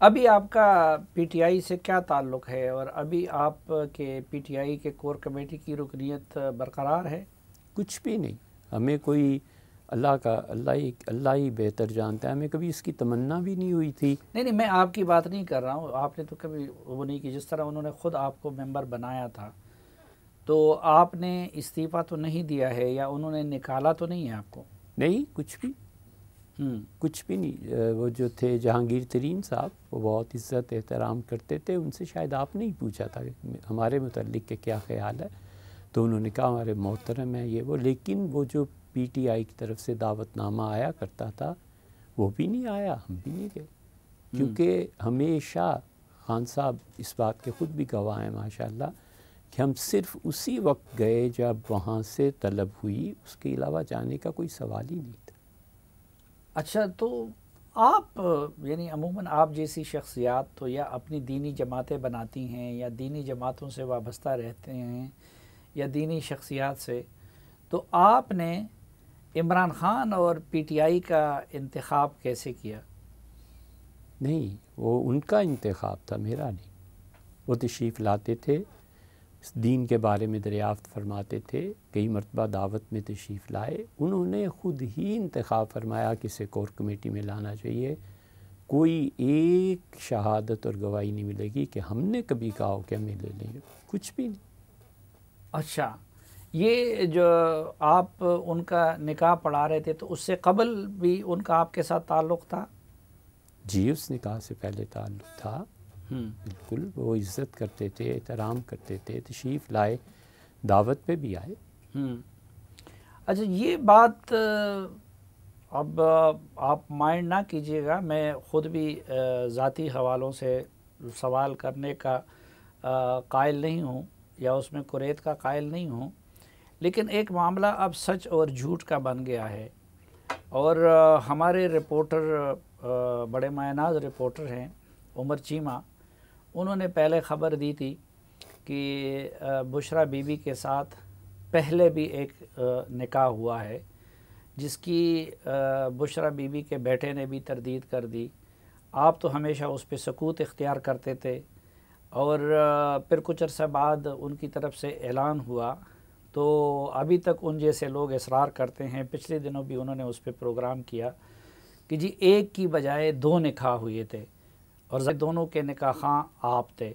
ابھی آپ کا پی ٹی آئی سے کیا تعلق ہے، اور ابھی آپ کے پی ٹی آئی کے کور کمیٹی کی رکنیت برقرار ہے؟ کچھ بھی نہیں، ہمیں کوئی اللہ ہی بہتر جانتا ہے، ہمیں کبھی اس کی تمنا بھی نہیں ہوئی تھی۔ نہیں، میں آپ کی بات نہیں کر رہا ہوں، آپ نے تو کبھی وہ نہیں کی، جس طرح انہوں نے خود آپ کو ممبر بنایا تھا تو آپ نے استعفیٰ تو نہیں دیا ہے، یا انہوں نے نکالا تو نہیں ہے آپ کو؟ نہیں، کچھ بھی نہیں۔ وہ جو تھے جہانگیر ترین صاحب، وہ بہت عزت احترام کرتے تھے، ان سے شاید آپ نے ہی پوچھا تھا کہ ہمارے متعلق کہ کیا خیال ہے، تو انہوں نے کہا ہمارے محترم ہیں یہ وہ، لیکن وہ جو پی ٹی آئی کی طرف سے دعوت نامہ آیا کرتا تھا وہ بھی نہیں آیا، ہم بھی نہیں گئے، کیونکہ ہمیشہ خان صاحب اس بات کے خود بھی گواہ ہیں ماشاءاللہ کہ ہم صرف اسی وقت گئے جب وہاں سے طلب ہوئی، اس کے علاوہ جانے کا کوئی سوال ہی نہیں تھا۔ اچھا، تو آپ یعنی عموماً آپ جیسی شخصیات تو یا اپنی دینی جماعتیں بناتی ہیں، یا دینی جماعتوں سے وابستہ رہتے ہیں، یا دینی شخصیات سے، تو آپ نے عمران خان اور پی ٹی آئی کا انتخاب کیسے کیا؟ نہیں، وہ ان کا انتخاب تھا، میرا نہیں۔ وہ تشریف لاتے تھے، اس دین کے بارے میں دریافت فرماتے تھے، کئی مرتبہ دعوت میں تشریف لائے، انہوں نے خود ہی انتخاب فرمایا کہ اسے کور کمیٹی میں لانا چاہیے۔ کوئی ایک شہادت اور گواہی نہیں ملے گی کہ ہم نے کبھی کہا ہو کہ ہمیں لے لیں گے، کچھ بھی نہیں۔ اچھا، یہ جو آپ ان کا نکاح پڑھا رہے تھے تو اس سے قبل بھی ان کا آپ کے ساتھ تعلق تھا؟ جی، اس نکاح سے پہلے تعلق تھا، بالکل۔ وہ عزت کرتے تھے، احترام کرتے تھے، تشریف لائے، دعوت پہ بھی آئے۔ اچھا، یہ بات اب آپ مائنڈ نہ کیجئے گا، میں خود بھی ذاتی حوالوں سے سوال کرنے کا قائل نہیں ہوں، یا اس میں کوریت کا قائل نہیں ہوں، لیکن ایک معاملہ اب سچ اور جھوٹ کا بن گیا ہے، اور ہمارے رپورٹر بڑے مایہ ناز رپورٹر ہیں عمر چیمہ، انہوں نے پہلے خبر دی تھی کہ بشریٰ بی بی کے ساتھ پہلے بھی ایک نکاح ہوا ہے، جس کی بشریٰ بی بی کے بیٹے نے بھی تردید کر دی۔ آپ تو ہمیشہ اس پہ سکوت اختیار کرتے تھے، اور پھر کچھ عرصہ بعد ان کی طرف سے اعلان ہوا، تو ابھی تک ان جیسے لوگ اصرار کرتے ہیں، پچھلے دنوں بھی انہوں نے اس پہ پروگرام کیا کہ جی ایک کی بجائے 2 نکاح ہوئے تھے، اور دونوں کے نکاح خواں آپ تھے،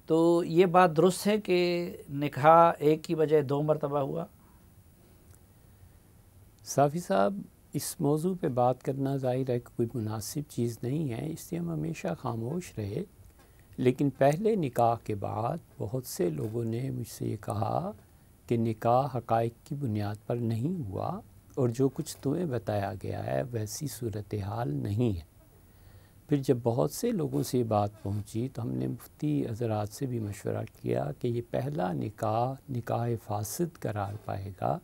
تو یہ بات درست ہے کہ نکاح ایک کی بجائے 2 مرتبہ ہوا؟ صافی صاحب، اس موضوع پہ بات کرنا ظاہر ہے کہ کوئی مناسب چیز نہیں ہے، اس لیے ہم ہمیشہ خاموش رہے، لیکن پہلے نکاح کے بعد بہت سے لوگوں نے مجھ سے یہ کہا کہ نکاح حقائق کی بنیاد پر نہیں ہوا، اور جو کچھ تمہیں بتایا گیا ہے ویسی صورتحال نہیں ہے۔ پھر جب بہت سے لوگوں سے یہ بات پہنچی تو ہم نے مفتی حضرات سے بھی مشورہ کیا کہ یہ پہلا نکاح فاسد قرار پائے گا،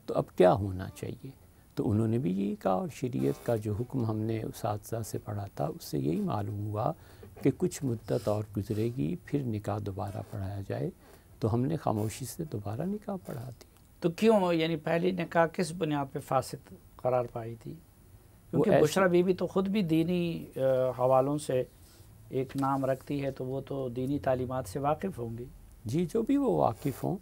تو اب کیا ہونا چاہیے؟ تو انہوں نے بھی یہی کہا، اور شریعت کا جو حکم ہم نے اساتذہ سے پڑھا تھا اس سے یہی معلوم ہوا کہ کچھ مدت اور گزرے گی پھر نکاح دوبارہ پڑھایا جائے، تو ہم نے خاموشی سے دوبارہ نکاح پڑھا دیا۔ تو کیوں، یعنی پہلی نکاح کس بنیاد پہ فاسد قرار پائی تھی؟ کیونکہ بشریٰ بی بی تو خود بھی دینی حوالوں سے ایک نام رکھتی ہے، تو وہ تو دینی تعلیمات سے واقف ہوں گی۔ جی، جو بھی وہ واقف ہوں،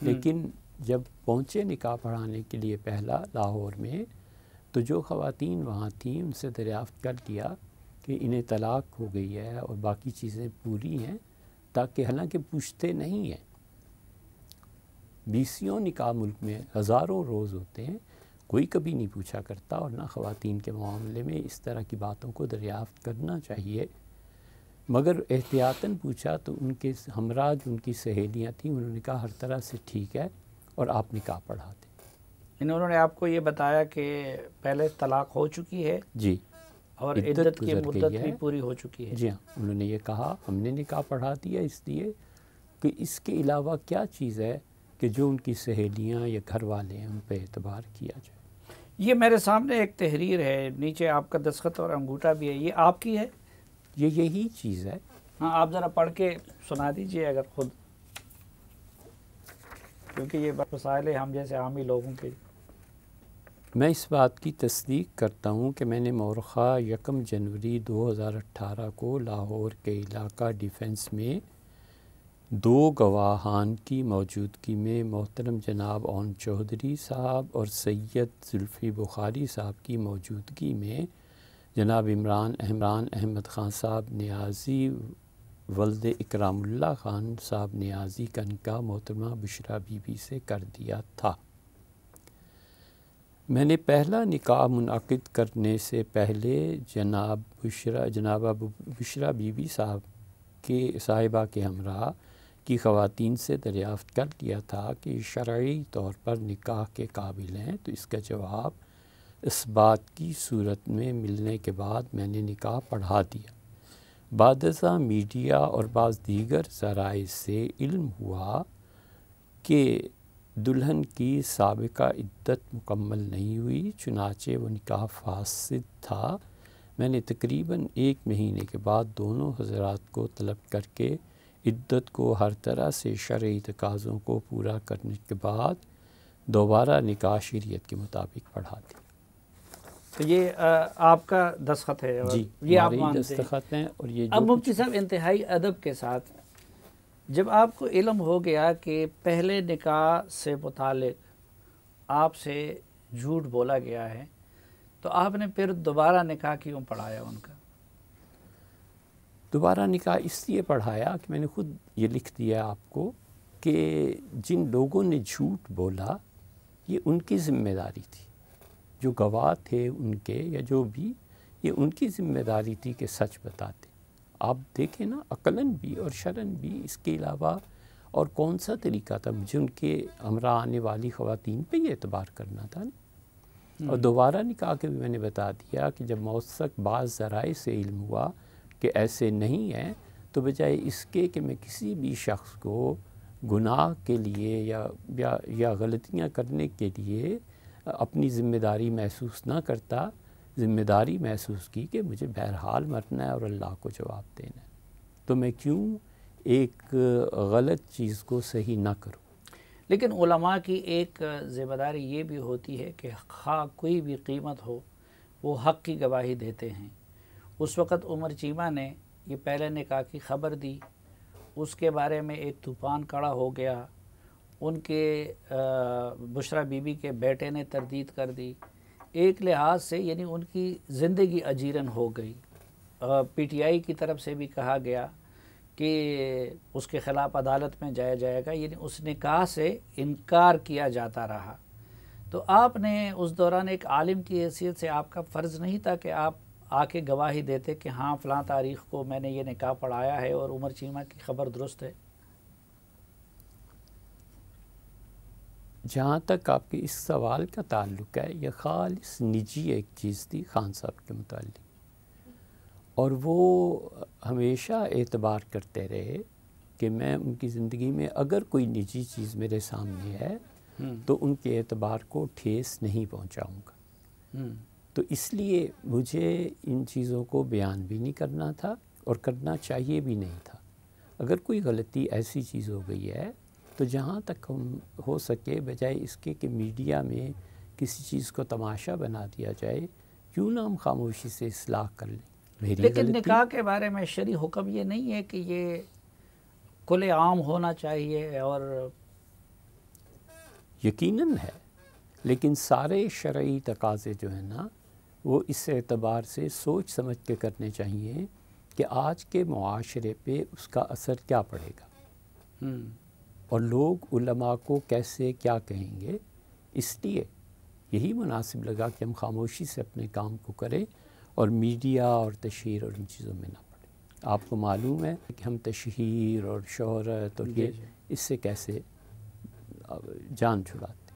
لیکن جب پہنچے نکاح پڑھانے کے لیے پہلا لاہور میں، تو جو خواتین وہاں تھیں ان سے دریافت کر لیا کہ انہیں طلاق ہو گئی ہے اور باقی چیزیں پوری ہیں، تاکہ حالانکہ پوچھتے نہیں ہیں، 20 نکاح ملک میں ہزاروں روز ہوتے ہیں، کوئی کبھی نہیں پوچھا کرتا، اور نہ خواتین کے معاملے میں اس طرح کی باتوں کو دریافت کرنا چاہیے۔ مگر احتیاطاً پوچھا تو ان کے ہمراہ جو ان کی سہیلیاں تھیں انہوں نے کہا ہر طرح سے ٹھیک ہے اور آپ نکاح پڑھا دیں۔ انہوں نے آپ کو یہ بتایا کہ پہلے طلاق ہو چکی ہے، جی، اور عدت کی مدت بھی پوری ہو چکی ہے؟ جی ہاں، انہوں نے یہ کہا ہم نے نکاح پڑھا دیا، اس لیے کہ اس کے علاوہ کیا چیز ہے کہ جو ان کی سہیلیاں یا گھر والے ہیں ان پہ اعتبار کیا جائے۔ یہ میرے سامنے ایک تحریر ہے، نیچے آپ کا دستخط اور انگوٹھا بھی ہے، یہ آپ کی ہے؟ یہی چیز ہے۔ ہاں، آپ ذرا پڑھ کے سنا دیجئے اگر خود، کیونکہ یہ مسائل ہم جیسے عامی لوگوں کے۔ میں اس بات کی تصدیق کرتا ہوں کہ میں نے مورخہ 1 جنوری 2018 کو لاہور کے علاقہ ڈیفنس میں 2 گواہان کی موجودگی میں محترم جناب اون چودھری صاحب اور سید زلفی بخاری صاحب کی موجودگی میں جناب عمران احمد خان صاحب نیازی ولد اکرام اللہ خان صاحب نیازی کا نکاح محترمہ بشرا بی بی سے کر دیا تھا۔ میں نے پہلا نکاح منعقد کرنے سے پہلے جنابہ بشرا بی بی صاحبہ کے ہمراہ کی خواتین سے دریافت کر لیا تھا کہ شرعی طور پر نکاح کے قابل ہیں، تو اس کا جواب اس بات کی صورت میں ملنے کے بعد میں نے نکاح پڑھا دیا۔ بعد ازاں میڈیا اور بعض دیگر ذرائع سے علم ہوا کہ دلہن کی سابقہ عدت مکمل نہیں ہوئی، چنانچہ وہ نکاح فاسد تھا۔ میں نے تقریباً 1 مہینے کے بعد دونوں حضرات کو طلب کر کے عدت کو ہر طرح سے شرعی تقاضوں کو پورا کرنے کے بعد دوبارہ نکاح شریعت کے مطابق پڑھا دیا۔ تو یہ آپ کا دستخط ہے؟ جی، یہ آپ ہمارے مانتے دستخط ہیں۔ اور یہ اب مفتی صاحب انتہائی ادب کے ساتھ جب آپ کو علم ہو گیا کہ پہلے نکاح سے متعلق آپ سے جھوٹ بولا گیا ہے، تو آپ نے پھر دوبارہ نکاح کیوں پڑھایا ان کا؟ دوبارہ نکاح اس لیے پڑھایا کہ میں نے خود یہ لکھ دیا آپ کو کہ جن لوگوں نے جھوٹ بولا یہ ان کی ذمہ داری تھی، جو گواہ تھے ان کے یا جو بھی، یہ ان کی ذمہ داری تھی کہ سچ بتاتے۔ آپ دیکھیں نا، عقلاً بھی اور شرعاً بھی اس کے علاوہ اور کون سا طریقہ تھا؟ مجھے ان کے ہمراہ آنے والی خواتین پہ یہ اعتبار کرنا تھا نا۔ اور دوبارہ نکاح کے بھی میں نے بتا دیا کہ جب موثق بعض ذرائع سے علم ہوا کہ ایسے نہیں ہیں، تو بجائے اس کے کہ میں کسی بھی شخص کو گناہ کے لیے یا غلطیاں کرنے کے لیے اپنی ذمہ داری محسوس نہ کرتا، ذمہ داری محسوس کی کہ مجھے بہرحال مرنا ہے اور اللہ کو جواب دینا ہے، تو میں کیوں ایک غلط چیز کو صحیح نہ کروں۔ لیکن علماء کی ایک ذمہ داری یہ بھی ہوتی ہے کہ خواہ کوئی بھی قیمت ہو وہ حق کی گواہی دیتے ہیں۔ اس وقت عمر چیمہ نے یہ پہلے نکاح کی خبر دی، اس کے بارے میں ایک طوفان کھڑا ہو گیا، ان کے بشرا بی بی کے بیٹے نے تردید کر دی، ایک لحاظ سے یعنی ان کی زندگی اجیرن ہو گئی۔ پی ٹی آئی کی طرف سے بھی کہا گیا کہ اس کے خلاف عدالت میں جایا جائے گا، یعنی اس نکاح سے انکار کیا جاتا رہا۔ تو آپ نے اس دوران ایک عالم کی حیثیت سے آپ کا فرض نہیں تھا کہ آپ آ کے گواہی دیتے کہ ہاں فلاں تاریخ کو میں نے یہ نکاح پڑھایا ہے اور عمر چیمہ کی خبر درست ہے؟ جہاں تک آپ کے اس سوال کا تعلق ہے، یہ خالص نجی ایک چیز تھی خان صاحب کے متعلق، اور وہ ہمیشہ اعتبار کرتے رہے کہ میں ان کی زندگی میں اگر کوئی نجی چیز میرے سامنے ہے تو ان کے اعتبار کو ٹھیس نہیں پہنچاؤں گا۔ تو اس لیے مجھے ان چیزوں کو بیان بھی نہیں کرنا تھا اور کرنا چاہیے بھی نہیں تھا۔ اگر کوئی غلطی ایسی چیز ہو گئی ہے تو جہاں تک ہم ہو سکے، بجائے اس کے کہ میڈیا میں کسی چیز کو تماشا بنا دیا جائے، کیوں نہ ہم خاموشی سے اصلاح کر لیں۔ لیکن نکاح کے بارے میں شرعی حکم یہ نہیں ہے کہ یہ کھلے عام ہونا چاہیے؟ اور یقیناً ہے، لیکن سارے شرعی تقاضے جو ہیں نا، وہ اس اعتبار سے سوچ سمجھ کے کرنے چاہیے کہ آج کے معاشرے پہ اس کا اثر کیا پڑے گا، اور لوگ علماء کو کیسے کیا کہیں گے۔ اس لیے یہی مناسب لگا کہ ہم خاموشی سے اپنے کام کو کریں اور میڈیا اور تشہیر اور ان چیزوں میں نہ پڑیں۔ آپ کو معلوم ہے کہ ہم تشہیر اور شہرت اور یہ اس سے کیسے جان چھڑاتے ہیں۔